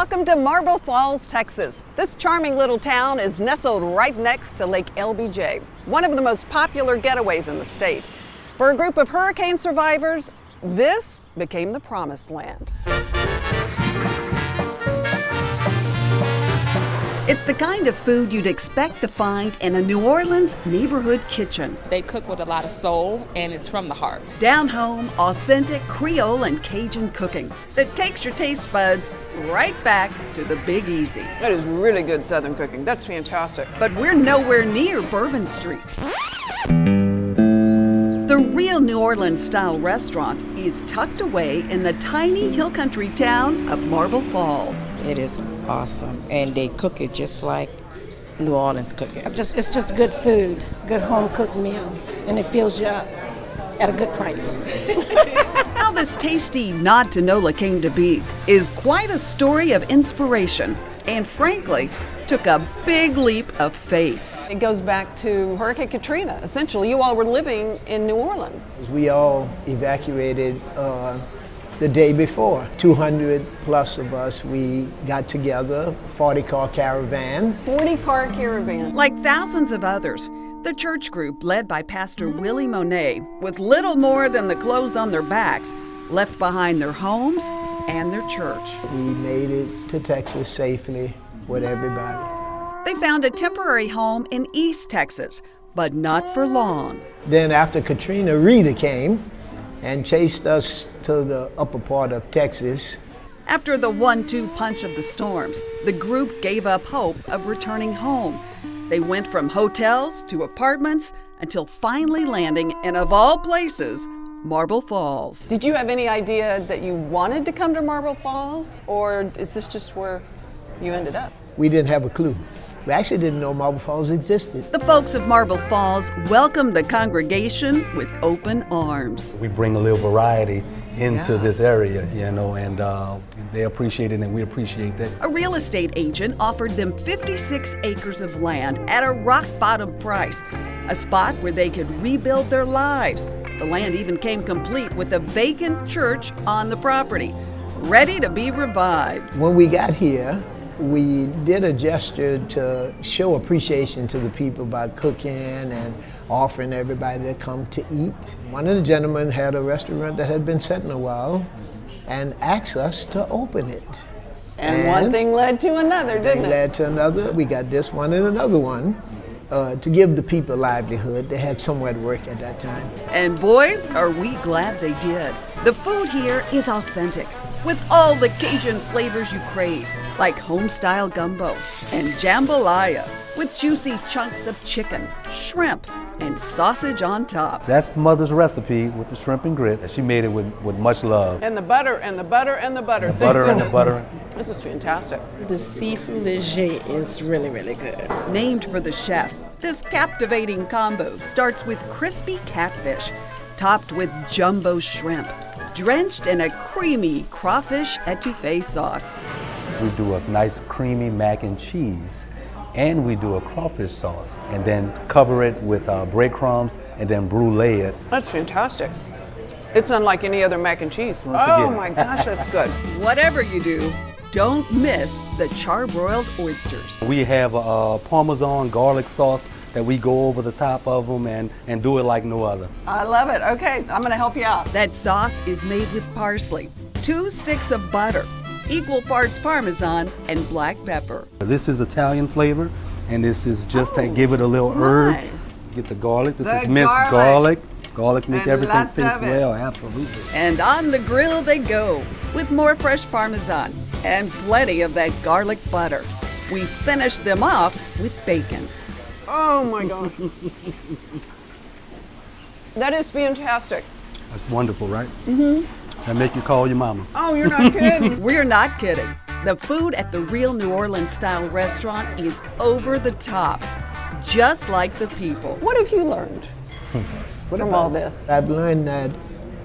Welcome to Marble Falls, Texas. This charming little town is nestled right next to Lake LBJ, one of the most popular getaways in the state. For a group of hurricane survivors, this became the promised land. It's the kind of food you'd expect to find in a New Orleans neighborhood kitchen. They cook with a lot of soul, and it's from the heart. Down home, authentic Creole and Cajun cooking that takes your taste buds right back to the Big Easy. That is really good Southern cooking. That's fantastic. But we're nowhere near Bourbon Street. The real New Orleans style restaurant is tucked away in the tiny hill country town of Marble Falls. It is awesome, and they cook it just like New Orleans cook it. It's just good food, good home cooked meal, and it fills you up at a good price. How this tasty nod to Nola came to be is quite a story of inspiration, and frankly, took a big leap of faith. It goes back to Hurricane Katrina. Essentially, you all were living in New Orleans. We all evacuated the day before. 200 plus of us, we got together, 40-car caravan. 40-car caravan. Like thousands of others, the church group led by Pastor Willie Monet, with little more than the clothes on their backs, left behind their homes and their church. We made it to Texas safely with everybody. They found a temporary home in East Texas, but not for long. Then after Katrina, Rita came and chased us to the upper part of Texas. After the 1-2 punch of the storms, the group gave up hope of returning home. They went from hotels to apartments until finally landing in, of all places, Marble Falls. Did you have any idea that you wanted to come to Marble Falls, or is this just where you ended up? We didn't have a clue. We actually didn't know Marble Falls existed. The folks of Marble Falls welcomed the congregation with open arms. We bring a little variety into this area, and they appreciate it and we appreciate that. A real estate agent offered them 56 acres of land at a rock-bottom price, a spot where they could rebuild their lives. The land even came complete with a vacant church on the property, ready to be revived. When we got here, we did a gesture to show appreciation to the people by cooking and offering everybody to come to eat. One of the gentlemen had a restaurant that had been set in a while and asked us to open it. And one thing led to another, didn't it? Led to another. We got this one and another one to give the people livelihood. They had somewhere to work at that time. And boy, are we glad they did. The food here is authentic, with all the Cajun flavors you crave, like home-style gumbo and jambalaya, with juicy chunks of chicken, shrimp, and sausage on top. That's the mother's recipe with the shrimp and grits. She made it with much love. And the butter, and the butter, and the butter. The butter and the butter. This is fantastic. The seafood léger is really, really good. Named for the chef, this captivating combo starts with crispy catfish, topped with jumbo shrimp, drenched in a creamy crawfish etouffee sauce. We do a nice creamy mac and cheese, and we do a crawfish sauce, and then cover it with breadcrumbs, and then brulee it. That's fantastic. It's unlike any other mac and cheese. Once Oh again. my gosh, that's good. Whatever you do, don't miss the charbroiled oysters. We have a Parmesan garlic sauce that we go over the top of them and do it like no other. I love it. Okay, I'm gonna help you out. That sauce is made with parsley, 2 sticks of butter, equal parts Parmesan, and black pepper. This is Italian flavor, and this is just to give it a little herb. Nice. Get the garlic. This The is minced garlic. Garlic make And everything lots taste of it. well, absolutely. And on the grill they go, with more fresh Parmesan and plenty of that garlic butter. We finish them off with bacon. Oh my gosh. That is fantastic. That's wonderful, right? Mm-hmm. That make you call your mama. Oh, you're not kidding. We're not kidding. The food at the real New Orleans style restaurant is over the top, just like the people. What have you learned from all this? I've learned that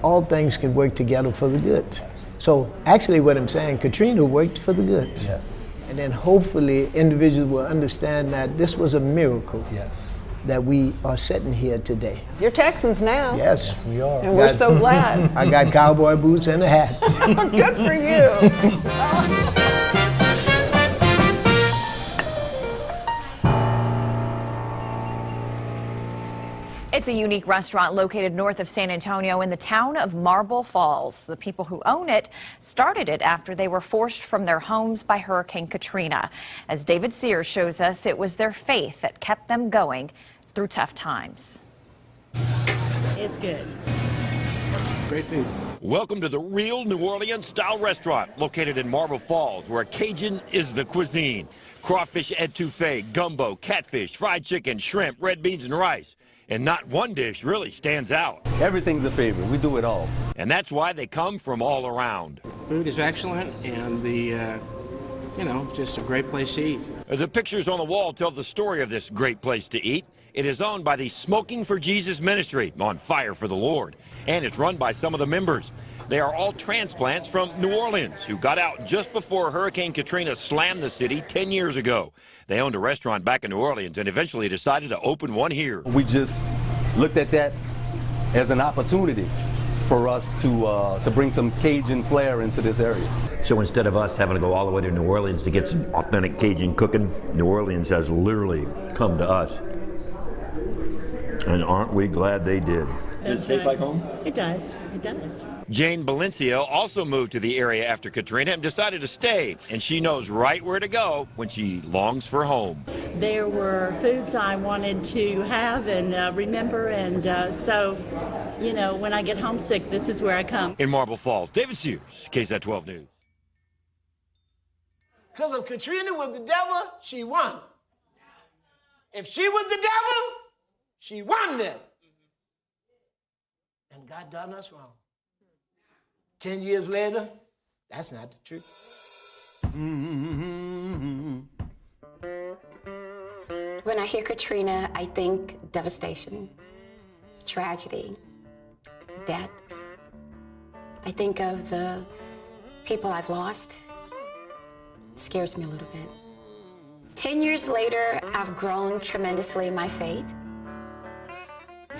all things can work together for the good. So actually what I'm saying, Katrina worked for the good. Yes. And then hopefully individuals will understand that this was a miracle. Yes. That we are sitting here today. You're Texans now. Yes. We are. And we're so glad. I got cowboy boots and a hat. Good for you. It's a unique restaurant located north of San Antonio in the town of Marble Falls. The people who own it started it after they were forced from their homes by Hurricane Katrina. As David Sears shows us, it was their faith that kept them going through tough times. It's good. Great food. Welcome to the real New Orleans style restaurant located in Marble Falls, where Cajun is the cuisine. Crawfish etouffee, gumbo, catfish, fried chicken, shrimp, red beans, and rice. And not one dish really stands out. Everything's a favorite. We do it all. And that's why they come from all around. Food is excellent, and just a great place to eat. The pictures on the wall tell the story of this great place to eat. It is owned by the Smoking for Jesus ministry, on fire for the Lord, and it's run by some of the members. They are all transplants from New Orleans who got out just before Hurricane Katrina slammed the city 10 years ago. They owned a restaurant back in New Orleans and eventually decided to open one here. We just looked at that as an opportunity for us to bring some Cajun flair into this area. So instead of us having to go all the way to New Orleans to get some authentic Cajun cooking, New Orleans has literally come to us. And aren't we glad they did? Does it taste like home? It does. It does. Jane Valencia also moved to the area after Katrina and decided to stay, and she knows right where to go when she longs for home. There were foods I wanted to have and remember, and so, when I get homesick, this is where I come. In Marble Falls, David Sears, KSAT 12 News. Because if Katrina was the devil, she won. If she was the devil, she won them. And God done us wrong. 10 years later, that's not the truth. When I hear Katrina, I think devastation, tragedy, death. I think of the people I've lost. It scares me a little bit. 10 years later, I've grown tremendously in my faith.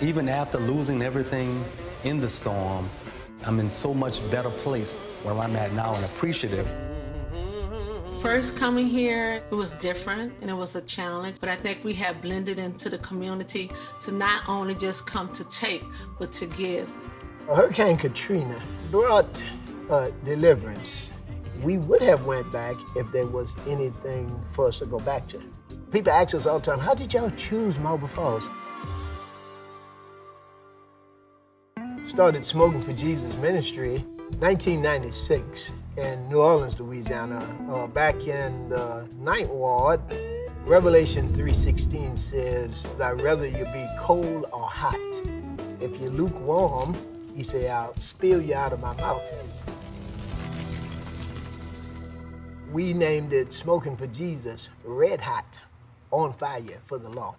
Even after losing everything in the storm, I'm in so much better place where I'm at now and appreciative. First coming here, it was different and it was a challenge, but I think we have blended into the community to not only just come to take, but to give. Hurricane Katrina brought deliverance. We would have went back if there was anything for us to go back to. People ask us all the time, how did y'all choose Marble Falls? Started Smoking for Jesus ministry 1996 in New Orleans, Louisiana. Back in the 9th Ward, Revelation 3:16 says, I'd rather you be cold or hot. If you're lukewarm, he said, I'll spill you out of my mouth. We named it Smoking for Jesus, red hot, on fire for the Lord.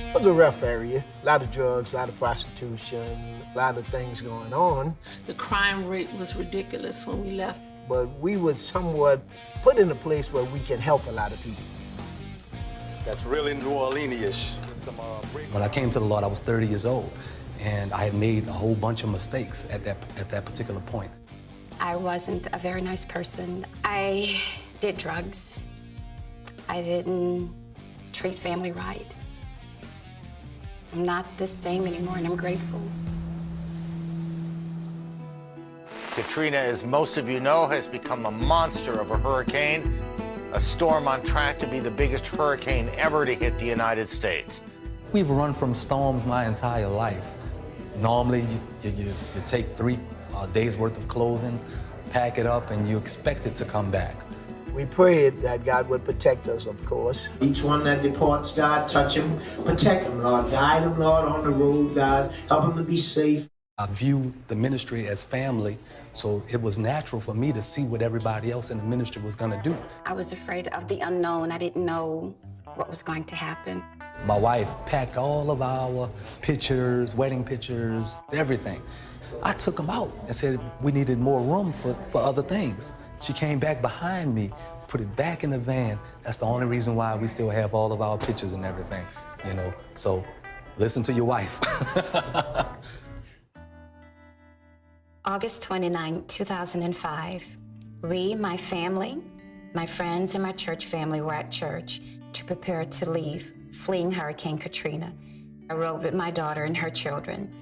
It was a rough area, a lot of drugs, a lot of prostitution, a lot of things going on. The crime rate was ridiculous when we left. But we were somewhat put in a place where we can help a lot of people. That's really New Orleans-ish. When I came to the Lord, I was 30 years old, and I had made a whole bunch of mistakes at that particular point. I wasn't a very nice person. I did drugs. I didn't treat family right. I'm not the same anymore, and I'm grateful. Katrina, as most of you know, has become a monster of a hurricane, a storm on track to be the biggest hurricane ever to hit the United States. We've run from storms my entire life. Normally, you take 3 days worth of clothing, pack it up, and you expect it to come back. We prayed that God would protect us, of course. Each one that departs, God, touch him, protect him, Lord. Guide him, Lord, on the road, God. Help him to be safe. I view the ministry as family, so it was natural for me to see what everybody else in the ministry was going to do. I was afraid of the unknown. I didn't know what was going to happen. My wife packed all of our pictures, wedding pictures, everything. I took them out and said we needed more room for other things. She came back behind me, put it back in the van. That's the only reason why we still have all of our pictures and everything, So listen to your wife. August 29, 2005, we, my family, my friends, and my church family were at church to prepare to leave fleeing Hurricane Katrina. I rode with my daughter and her children.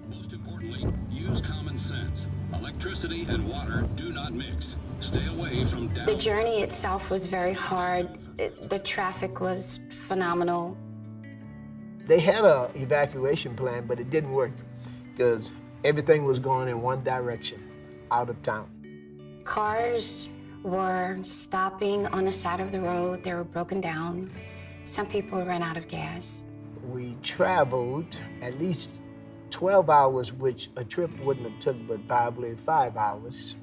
Most importantly, use common sense. Electricity and water do not mix. Stay away from down. The journey itself was very hard. The traffic was phenomenal. They had an evacuation plan, but it didn't work because everything was going in one direction, out of town. Cars were stopping on the side of the road. They were broken down. Some people ran out of gas. We traveled at least 12 hours, which a trip wouldn't have took but probably 5 hours.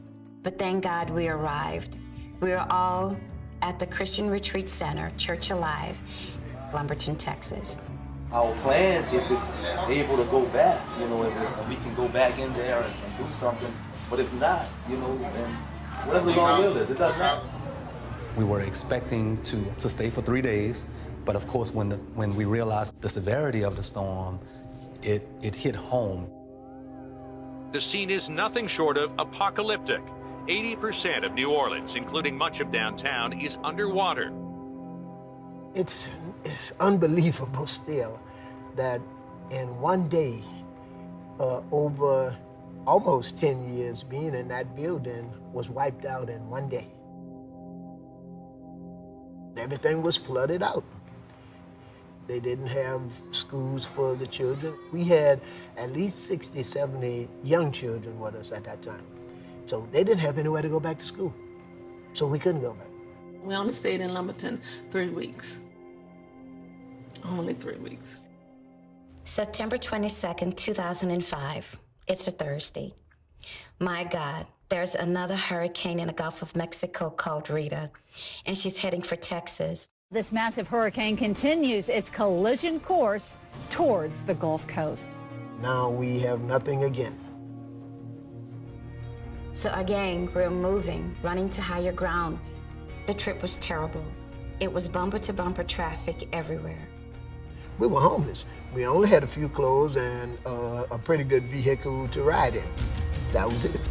But thank God we arrived. We were all at the Christian Retreat Center, Church Alive, Lumberton, Texas. Our plan, if it's able to go back, if we can go back in there and do something. But if not, then whatever the Lord will is, it doesn't matter. We were expecting to stay for 3 days, but of course, when we realized the severity of the storm, it hit home. The scene is nothing short of apocalyptic. 80% of New Orleans, including much of downtown, is underwater. It's unbelievable still that in one day, over almost 10 years being in that building was wiped out in one day. Everything was flooded out. They didn't have schools for the children. We had at least 60, 70 young children with us at that time. So they didn't have anywhere to go back to school. So we couldn't go back. We only stayed in Lumberton 3 weeks. Only 3 weeks. September 22nd, 2005. It's a Thursday. My God, there's another hurricane in the Gulf of Mexico called Rita, and she's heading for Texas. This massive hurricane continues its collision course towards the Gulf Coast. Now we have nothing again. So again, we're moving, running to higher ground. The trip was terrible. It was bumper-to-bumper traffic everywhere. We were homeless. We only had a few clothes and a pretty good vehicle to ride in. That was it.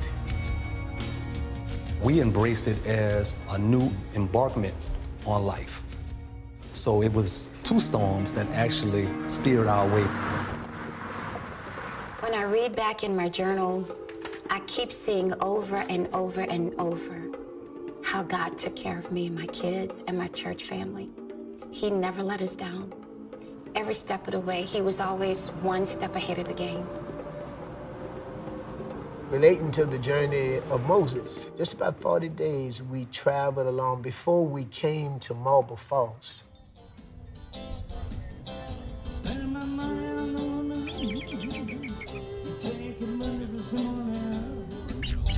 We embraced it as a new embarkment on life. So it was 2 storms that actually steered our way. When I read back in my journal, I keep seeing over and over and over how God took care of me and my kids and my church family. He never let us down. Every step of the way, he was always one step ahead of the game. Relating to the journey of Moses, just about 40 days we traveled along before we came to Marble Falls.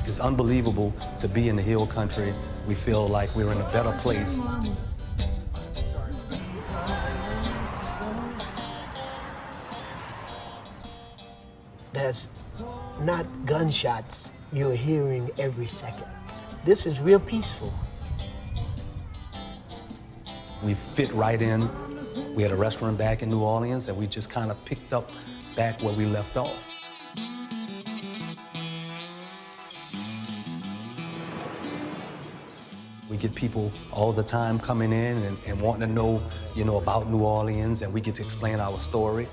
It's unbelievable to be in the hill country. We feel like we're in a better place. There's not gunshots you're hearing every second. This is real peaceful. We fit right in. We had a restaurant back in New Orleans, and we just kind of picked up back where we left off. We get people all the time coming in and wanting to know, about New Orleans, and we get to explain our story.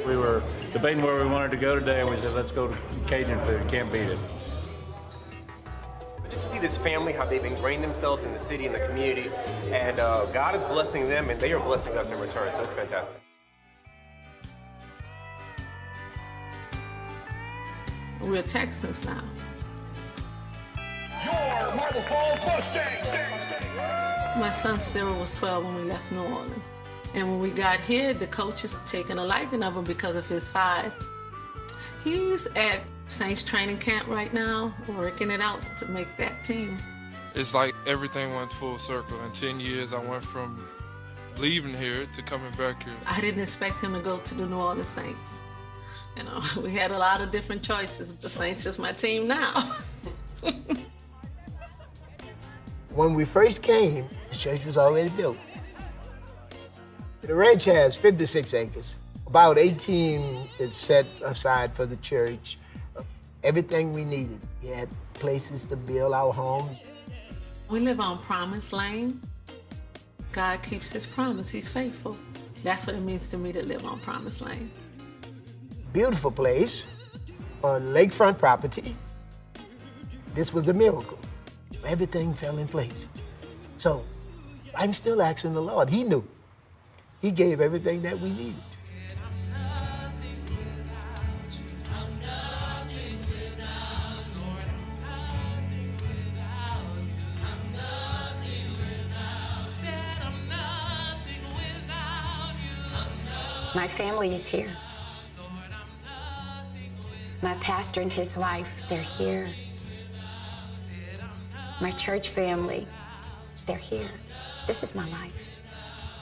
We were debating where we wanted to go today, and we said, let's go to Cajun food. Can't beat it. Just to see this family, how they've ingrained themselves in the city and the community, and God is blessing them, and they are blessing us in return, so it's fantastic. We're Texans now. Your Marble Falls Mustangs! My son Cyril was 12 when we left New Orleans. And when we got here, the coaches taken a liking of him because of his size. He's at Saints training camp right now, working it out to make that team. It's like everything went full circle. In 10 years, I went from leaving here to coming back here. I didn't expect him to go to the New Orleans Saints. We had a lot of different choices, but Saints is my team now. When we first came, the church was already built. The ranch has 56 acres. About 18 is set aside for the church. Everything we needed. We had places to build our homes. We live on Promise Lane. God keeps his promise. He's faithful. That's what it means to me to live on Promise Lane. Beautiful place on lakefront property. This was a miracle. Everything fell in place. So I'm still asking the Lord. He knew. He gave everything that we needed. My family is here. My pastor and his wife, they're here. My church family, they're here. This is my life.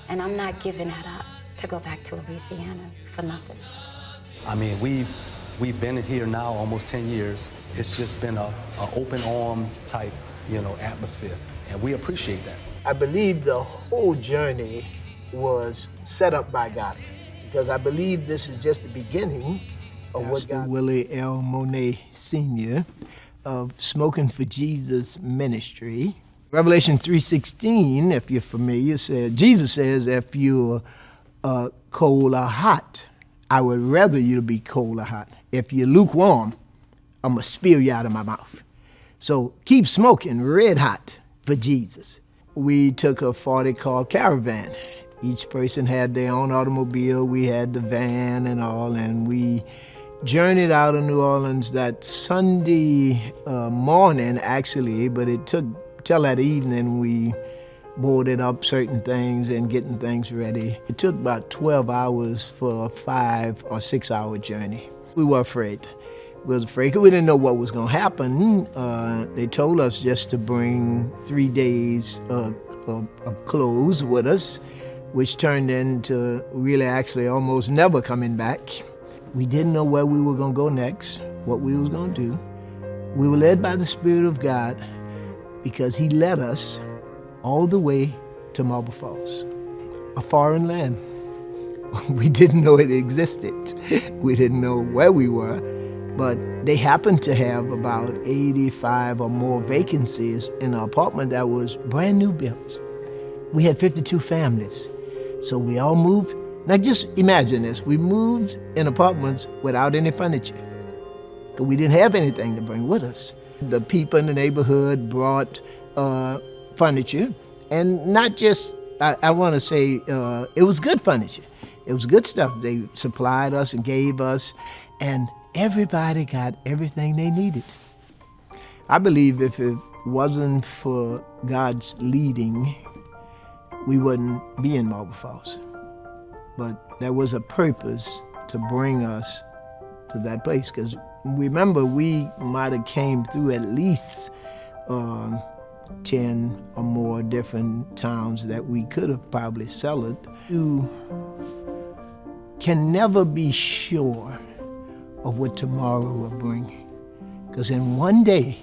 And I'm not giving that up to go back to Louisiana for nothing. I mean, we've been here now almost 10 years. It's just been a open arm type, atmosphere, and we appreciate that. I believe the whole journey was set up by God, because I believe this is just the beginning of what God... Willie L. Monet Sr. of Smoking for Jesus Ministry. Revelation 3:16, if you're familiar, Jesus says, if you're cold or hot, I would rather you to be cold or hot. If you're lukewarm, I'm going to spew you out of my mouth. So keep smoking red hot for Jesus. We took a 40-car caravan. Each person had their own automobile. We had the van and all, and we journeyed out of New Orleans that Sunday morning, actually, but it took till that evening we boarded up certain things and getting things ready. It took about 12 hours for a 5 or 6 hour journey. We were afraid. We was afraid because we didn't know what was going to happen. They told us just to bring 3 days of clothes with us, which turned into really actually almost never coming back. We didn't know where we were going to go next, what we was going to do. We were led by the Spirit of God because he led us all the way to Marble Falls, a foreign land. We didn't know it existed. We didn't know where we were, but they happened to have about 85 or more vacancies in an apartment that was brand new built. We had 52 families, so we all moved. Now just imagine this, we moved in apartments without any furniture, because we didn't have anything to bring with us. The people in the neighborhood brought furniture, and not just, I want to say, it was good furniture. It was good stuff. They supplied us and gave us, and everybody got everything they needed. I believe if it wasn't for God's leading, we wouldn't be in Marble Falls. But there was a purpose to bring us to that place, because remember, we might have came through at least 10 or more different towns that we could have probably settled. You can never be sure of what tomorrow will bring, because in one day,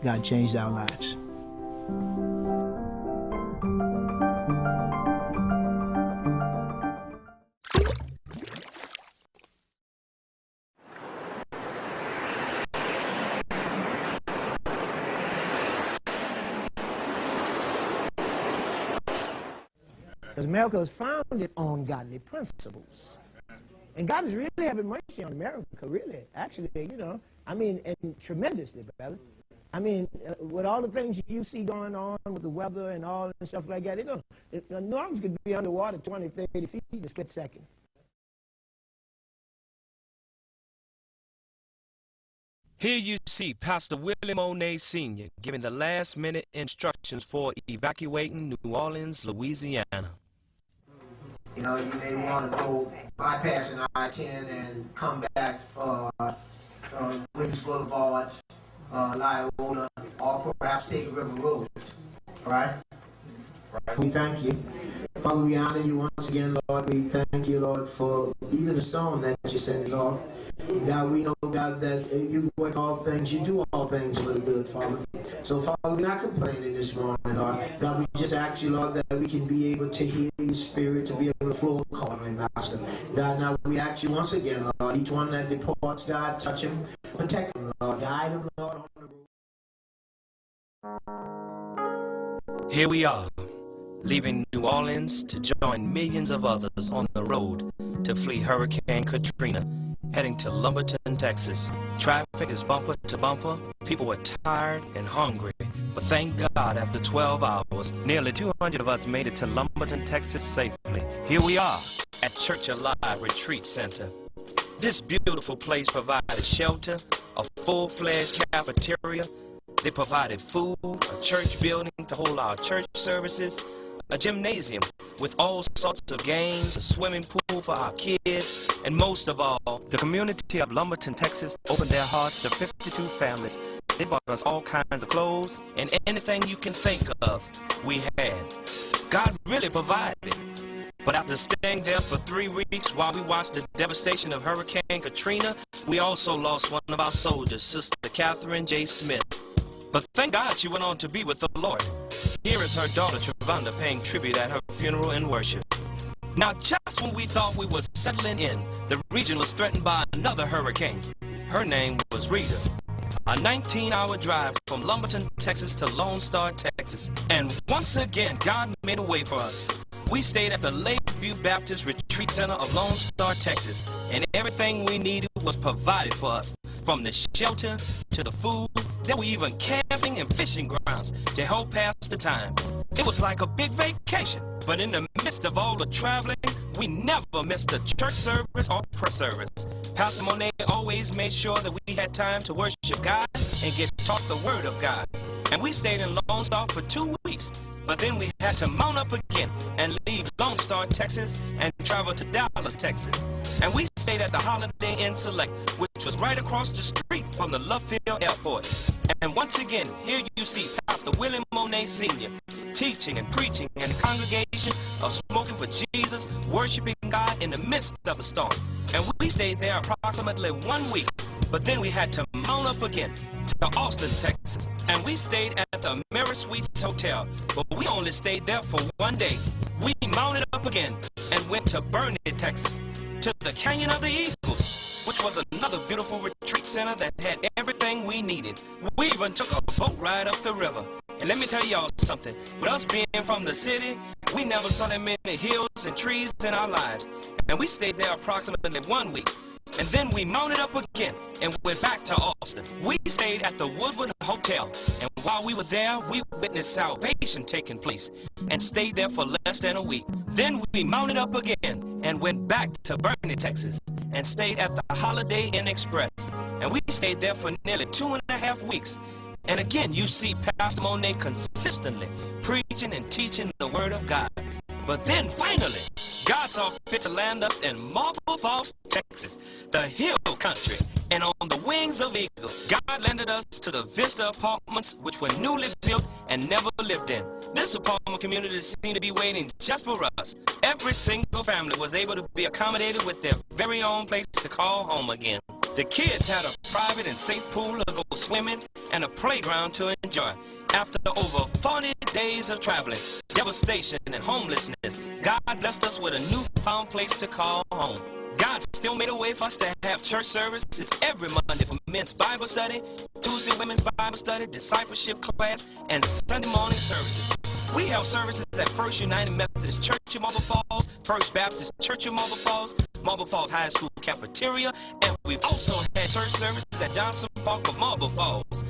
God changed our lives. Because America is founded on godly principles. And God is really having mercy on America, really. Actually, and tremendously, brother. With all the things you see going on with the weather and all and stuff like that, New Orleans could be underwater 20, 30 feet in a split second. Here you see Pastor Willie Monet Sr. giving the last-minute instructions for evacuating New Orleans, Louisiana. You may want to go bypassing I-10 and come back Wings Boulevard, Loyola, or perhaps take River Road. All right? We thank you. Father, we honor you once again, Lord. We thank you, Lord, for even the storm that you sent, Lord. God, we know, God, that you work all things, you do all things for the good, Father. So, Father, we're not complaining this morning, Lord. God, we just ask you, Lord, that we can be able to hear your spirit, to be able to flow accordingly, Master. God, now we ask you once again, Lord, each one that departs, God, touch him, protect him, Lord, guide him, Lord, on the road. Here we are, leaving New Orleans to join millions of others on the road to flee Hurricane Katrina, heading to Lumberton, Texas. Traffic is bumper to bumper. People were tired and hungry, but thank God after 12 hours, nearly 200 of us made it to Lumberton, Texas safely. Here we are at Church Alive Retreat Center. This beautiful place provided shelter, a full-fledged cafeteria. They provided food, a church building to hold our church services, a gymnasium with all sorts of games, a swimming pool for our kids, and most of all, the community of Lumberton, Texas opened their hearts to 52 families. They bought us all kinds of clothes and anything you can think of, we had. God really provided. But after staying there for 3 weeks while we watched the devastation of Hurricane Katrina, we also lost one of our soldiers, Sister Catherine J. Smith. But thank God she went on to be with the Lord. Here is her daughter, Travonda, paying tribute at her funeral in worship. Now, just when we thought we were settling in, the region was threatened by another hurricane. Her name was Rita. A 19-hour drive from Lumberton, Texas to Lone Star, Texas. And once again, God made a way for us. We stayed at the Lakeview Baptist Retreat Center of Lone Star, Texas, and everything we needed was provided for us, from the shelter to the food. There were even camping and fishing grounds to help pass the time. It was like a big vacation, but in the midst of all the traveling, we never missed a church service or prayer service. Pastor Monet always made sure that we had time to worship God and get taught the Word of God. And we stayed in Lone Star for 2 weeks. But then we had to mount up again and leave Lone Star, Texas, and travel to Dallas, Texas. And we stayed at the Holiday Inn Select, which was right across the street from the Love Field Airport. And once again, here you see Pastor Willie Monet Sr. teaching and preaching in the congregation of Smoking for Jesus, worshiping God in the midst of the storm. And we stayed there approximately 1 week. But then we had to mount up again to Austin, Texas. And we stayed at the Mirror Suites Hotel. But we only stayed there for 1 day. We mounted up again and went to Burnett, Texas, to the Canyon of the Eagles, which was another beautiful retreat center that had everything we needed. We even took a boat ride up the river. And let me tell y'all something. With us being from the city, we never saw that many hills and trees in our lives. And we stayed there approximately 1 week. And then we mounted up again and went back to Austin. We stayed at the Woodward Hotel, and while we were there, we witnessed salvation taking place and stayed there for less than a week. Then we mounted up again and went back to Burnett, Texas, and stayed at the Holiday Inn Express. And we stayed there for nearly 2.5 weeks. And again, you see Pastor Monet consistently preaching and teaching the Word of God. But then finally, God saw fit to land us in Marble Falls, Texas, the hill country. And on the wings of eagles, God landed us to the Vista Apartments, which were newly built and never lived in. This apartment community seemed to be waiting just for us. Every single family was able to be accommodated with their very own place to call home again. The kids had a private and safe pool to go swimming and a playground to enjoy. After over 40 days of traveling, devastation, and homelessness, God blessed us with a newfound place to call home. God still made a way for us to have church services every Monday for men's Bible study, Tuesday women's Bible study, discipleship class, and Sunday morning services. We held services at First United Methodist Church in Marble Falls, First Baptist Church in Marble Falls High School cafeteria, and we've also had church services at Johnson Park of Marble Falls.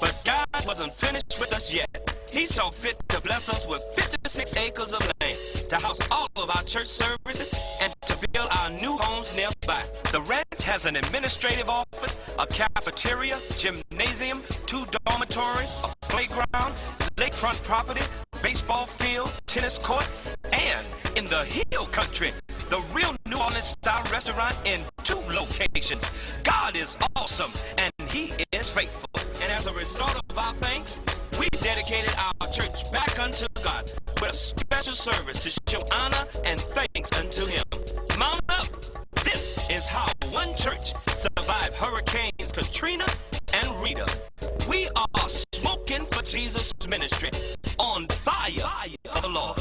But God wasn't finished with us yet. He saw fit to bless us with 56 acres of land to house all of our church services and to build our new homes nearby. The ranch has an administrative office, a cafeteria, gymnasium, 2 dormitories, a playground, lakefront property, baseball field, tennis court, and in the hill country, the real New Orleans style restaurant in 2 locations. God is awesome and He is faithful. And as a result of our thanks, we dedicated our church back unto God with a special service to show honor and thanks unto Him. Mount up. This is how one church survived Hurricanes Katrina and Rita. We are Smoking for Jesus ministry, on fire for the Lord.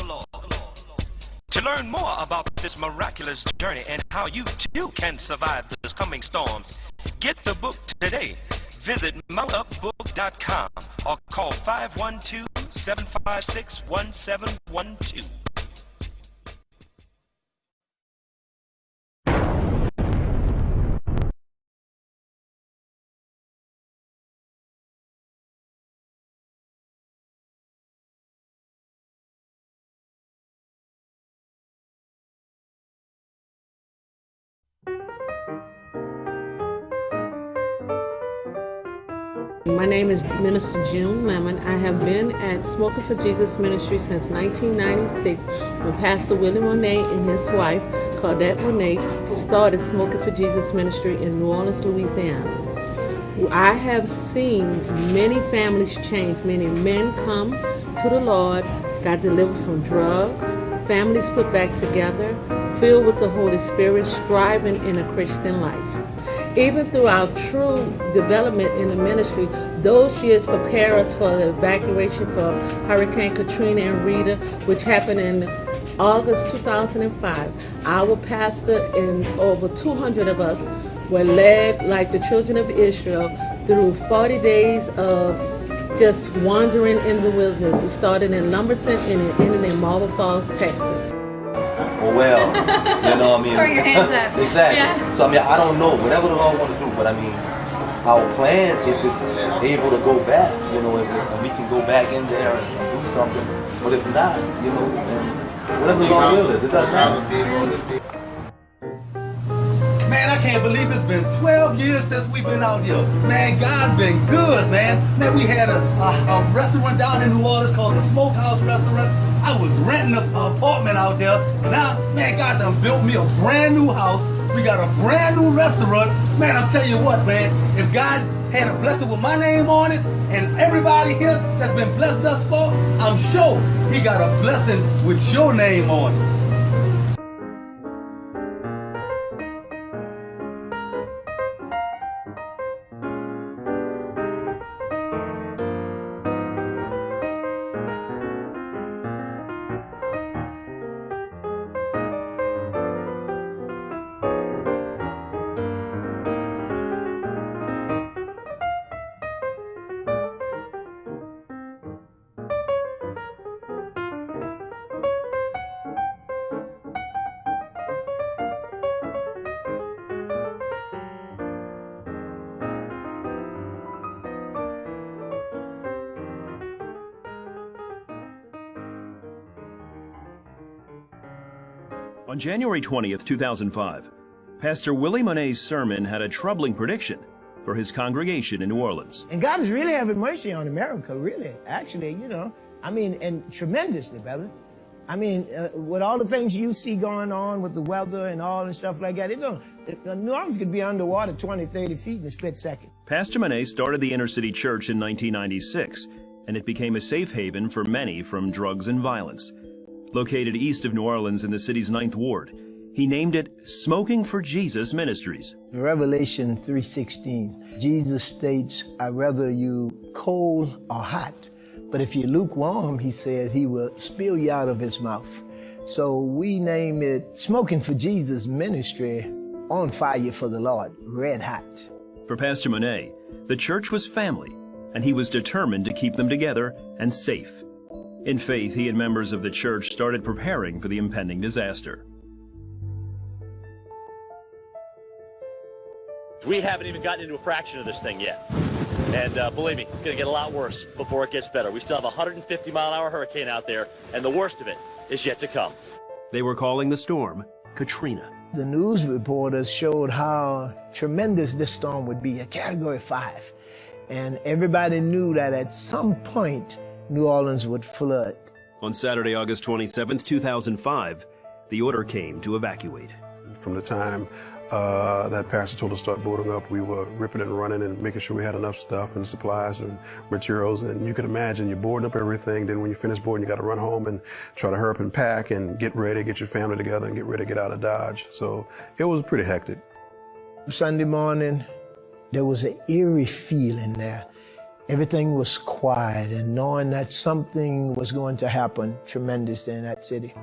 To learn more about this miraculous journey and how you too can survive the coming storms, get the book today. Visit mountupbook.com or call 512-756-1712. My name is Minister June Lemon. I have been at Smoking for Jesus Ministry since 1996 when Pastor Willie Monet and his wife, Claudette Monet, started Smoking for Jesus Ministry in New Orleans, Louisiana. I have seen many families change. Many men come to the Lord, got delivered from drugs, families put back together, filled with the Holy Spirit, striving in a Christian life. Even through our true development in the ministry, those years prepare us for the evacuation from Hurricane Katrina and Rita, which happened in August 2005. Our pastor and over 200 of us were led like the children of Israel through 40 days of just wandering in the wilderness. It started in Lumberton and it ended in Marble Falls, Texas. Well, you know what I mean? Throw your hands up. Exactly. Yeah. So I mean, I don't know, whatever the Lord want to do, but I mean, our plan, if it's able to go back, you know, if we can go back in there and do something, but if not, you know, then whatever the Lord will is, it doesn't matter. Man, I can't believe it's been 12 years since we've been out here. Man, God's been good, man. Man, we had a restaurant down in New Orleans called the Smokehouse Restaurant. I was renting an apartment out there. Now, man, God done built me a brand new house. We got a brand new restaurant. Man, I'm telling you what, man, if God had a blessing with my name on it and everybody here that's been blessed thus far, I'm sure he got a blessing with your name on it. On January 20th, 2005, Pastor Willie Monet's sermon had a troubling prediction for his congregation in New Orleans. And God is really having mercy on America, really. Actually, you know, I mean, and tremendously, brother. I mean, with all the things you see going on with the weather and all and stuff like that, New Orleans could be underwater 20, 30 feet in a split second. Pastor Monet started the inner city church in 1996, and it became a safe haven for many from drugs and violence. Located east of New Orleans in the city's 9th Ward, he named it Smoking for Jesus Ministries. Revelation 3:16, Jesus states, I'd rather you cold or hot, but if you're lukewarm, he says, he will spill you out of his mouth. So we name it Smoking for Jesus Ministry, on fire for the Lord, red hot. For Pastor Monet, the church was family, and he was determined to keep them together and safe. In faith, he and members of the church started preparing for the impending disaster. We haven't even gotten into a fraction of this thing yet. And believe me, it's going to get a lot worse before it gets better. We still have a 150-mile-an-hour hurricane out there, and the worst of it is yet to come. They were calling the storm Katrina. The news reporters showed how tremendous this storm would be, a Category 5. And everybody knew that at some point, New Orleans would flood. On Saturday, August 27, 2005, the order came to evacuate. From the time that pastor told us to start boarding up, we were ripping and running and making sure we had enough stuff and supplies and materials. And you can imagine, you're boarding up everything. Then when you finish boarding, you got to run home and try to hurry up and pack and get ready, get your family together and get ready to get out of Dodge. So it was pretty hectic. Sunday morning, there was an eerie feeling there. Everything was quiet, and knowing that something was going to happen tremendous in that city.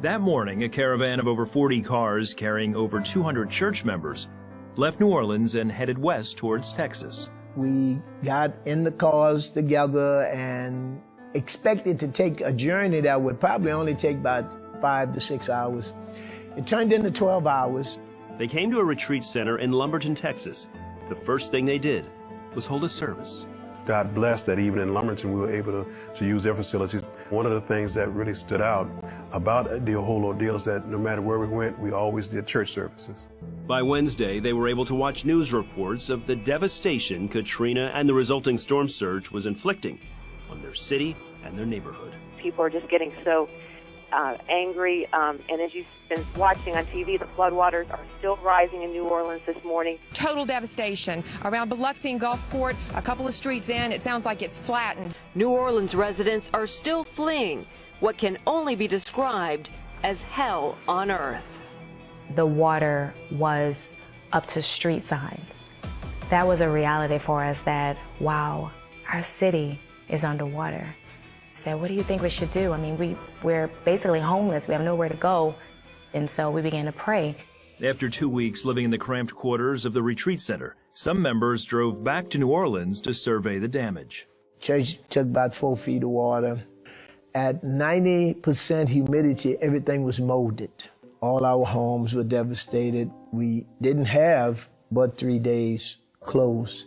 That morning, a caravan of over 40 cars carrying over 200 church members left New Orleans and headed west towards Texas. We got in the cars together and expected to take a journey that would probably only take about 5 to 6 hours. It turned into 12 hours. They came to a retreat center in Lumberton, Texas. The first thing they did was hold a service. God blessed that even in Lumberton we were able to use their facilities. One of the things that really stood out about the whole ordeal is that no matter where we went, we always did church services. By Wednesday, they were able to watch news reports of the devastation Katrina and the resulting storm surge was inflicting on their city and their neighborhood. People are just getting so angry, and as you've been watching on TV, the floodwaters are still rising in New Orleans this morning. Total devastation around Biloxi and Gulfport. A couple of streets in, it sounds like it's flattened. New Orleans residents are still fleeing what can only be described as hell on earth. The water was up to street signs. That was a reality for us that, wow, our city is underwater. Said, what do you think we should do? I mean, we're basically homeless. We have nowhere to go. And so we began to pray. After 2 weeks living in the cramped quarters of the retreat center, some members drove back to New Orleans to survey the damage. Church took about 4 feet of water. At 90% humidity, everything was molded. All our homes were devastated. We didn't have but 3 days clothes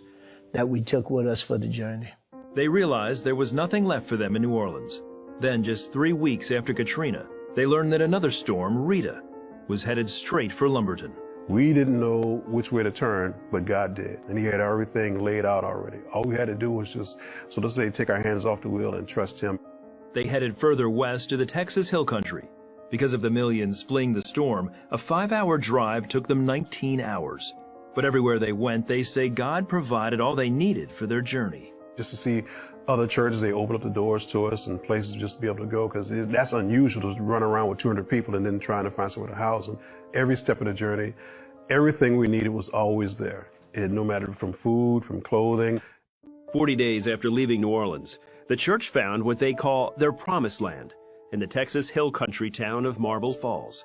that we took with us for the journey. They realized there was nothing left for them in New Orleans. Then, just 3 weeks after Katrina, they learned that another storm, Rita, was headed straight for Lumberton. We didn't know which way to turn, but God did. And he had everything laid out already. All we had to do was just, so to say, take our hands off the wheel and trust him. They headed further west to the Texas Hill Country. Because of the millions fleeing the storm, a 5-hour drive took them 19 hours. But everywhere they went, they say God provided all they needed for their journey. Just to see other churches, they open up the doors to us and places just to be able to go, because that's unusual to run around with 200 people and then trying to find somewhere to house them. Every step of the journey, everything we needed was always there, no matter from food, from clothing. 40 days after leaving New Orleans, the church found what they call their promised land in the Texas Hill Country town of Marble Falls.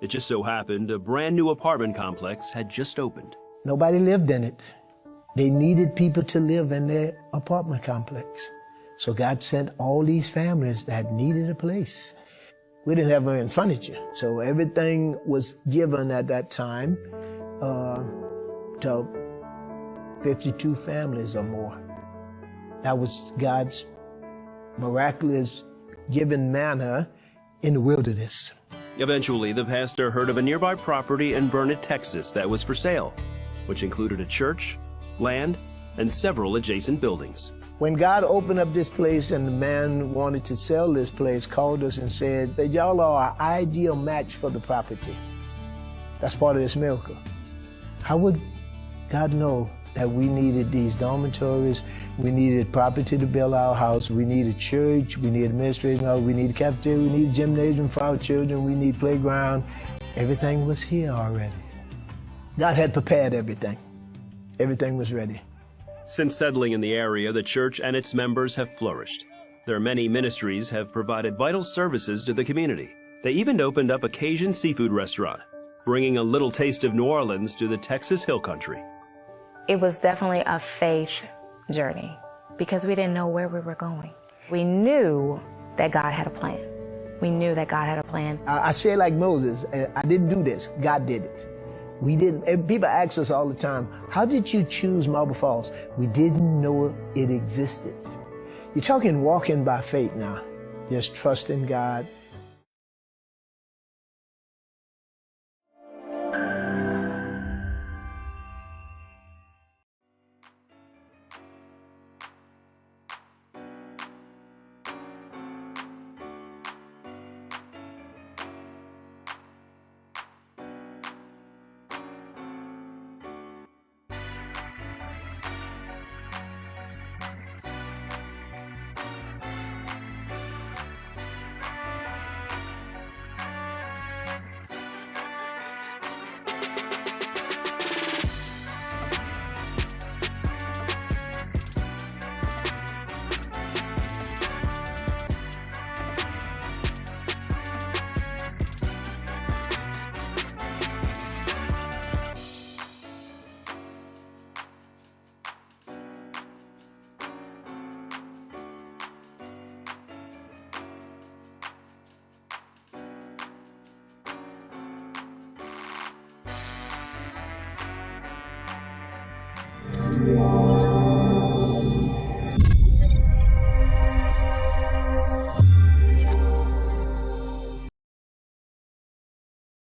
It just so happened a brand new apartment complex had just opened. Nobody lived in it. They needed people to live in their apartment complex. So God sent all these families that needed a place. We didn't have any furniture, so everything was given at that time to 52 families or more. That was God's miraculous given manna in the wilderness. Eventually, the pastor heard of a nearby property in Burnett, Texas that was for sale, which included a church, land, and several adjacent buildings. When God opened up this place and the man wanted to sell this place, called us and said that y'all are an ideal match for the property. That's part of this miracle. How would God know that we needed these dormitories, we needed property to build our house, we needed church, we needed administration, we needed cafeteria, we needed gymnasium for our children, we need playground. Everything was here already. God had prepared everything. Everything was ready. Since settling in the area, the church and its members have flourished. Their many ministries have provided vital services to the community. They even opened up a Cajun seafood restaurant, bringing a little taste of New Orleans to the Texas Hill Country. It was definitely a faith journey because we didn't know where we were going. We knew that God had a plan. We knew that God had a plan. I say like Moses, I didn't do this, God did it. We didn't. People ask us all the time, how did you choose Marble Falls? We didn't know it existed. You're talking walking by faith now, just trusting God. you.